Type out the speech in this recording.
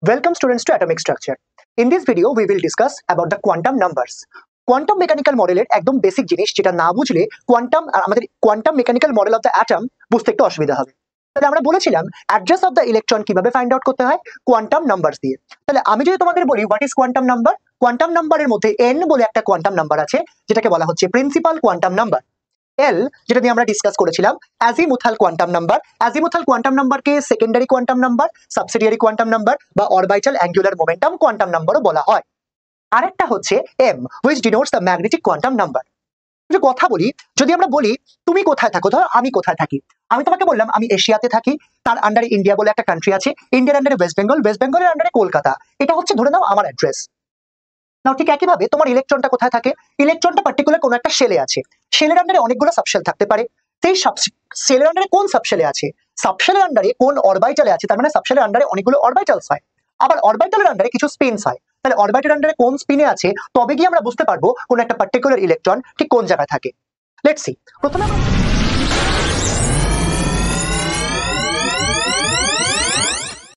Welcome students to Atomic Structure. In this video, we will discuss about the quantum numbers. Quantum mechanical মডেলের একদম basic জিনিস যেটা না বুঝলে আমাদের quantum mechanical model of the atom বুঝতে একটু অসুবিধা হবে। তাহলে আমরা বলেছিলাম অ্যাড্রেস অফ দ্য ইলেকট্রন কিভাবে ফাইন্ড আউট করতে হয় কোয়ান্টাম নাম্বারস দিয়ে। তাহলে আমি যদি তোমাদের বলি what is quantum number, quantum নাম্বারের মধ্যে n বলে একটা কোয়ান্টাম নাম্বার আছে যেটাকে বলা হচ্ছে প্রিন্সিপাল কোয়ান্টাম নাম্বার। L যেটা নিয়ে আমরা ডিসকাস করেছিলাম azimuthal quantum number. Azimuthal quantum নাম্বারকে secondary quantum number, subsidiary quantum number বা অরবিটাল অ্যাঙ্গুলার মোমেন্টাম কোয়ান্টাম নাম্বারও বলা হয়। আরেকটা হচ্ছে M which denotes the magnetic quantum number। যে কথা বলি, যদি আমরা বলি তুমি কোথায় থাকো, ধরো আমি কোথায় থাকি, আমি তোমাকে বললাম আমি এশিয়াতে থাকি, তার আন্ডারে ইন্ডিয়া বলে একটা কান্ট্রি আছে, ইন্ডিয়ার আন্ডারে ওয়েস্ট বেঙ্গল, ওয়েস্ট বেঙ্গলের আন্ডারে কলকাতা, এটা হচ্ছে ধরে নাও আমার অ্যাড্রেস। নাও ঠিক একইভাবে তোমার ইলেকট্রনটা কোথায় থাকে, ইলেকট্রনটা পার্টিকুলার কোনো একটা শেলে আছে, শেলের আন্ডারে অনেকগুলো সাবশেল থাকতে পারে, সেই শেলের আন্ডারে কোন সাবশেলে আছে, সাবশেলের আন্ডারে কোন অরবিটালে আছে, তার মানে সাবশেলের আন্ডারে অনেকগুলো অরবিটালস হয়, আবার অরবিটালের আন্ডারে কিছু স্পিনস হয়। তাহলে অরবিটালের আন্ডারে কোন স্পিনে আছে তবে গিয়ে আমরা বুঝতে পারবো কোন একটা পার্টিকুলার ইলেকট্রন ঠিক কোন জায়গায় থাকে। Let's see. প্রথমে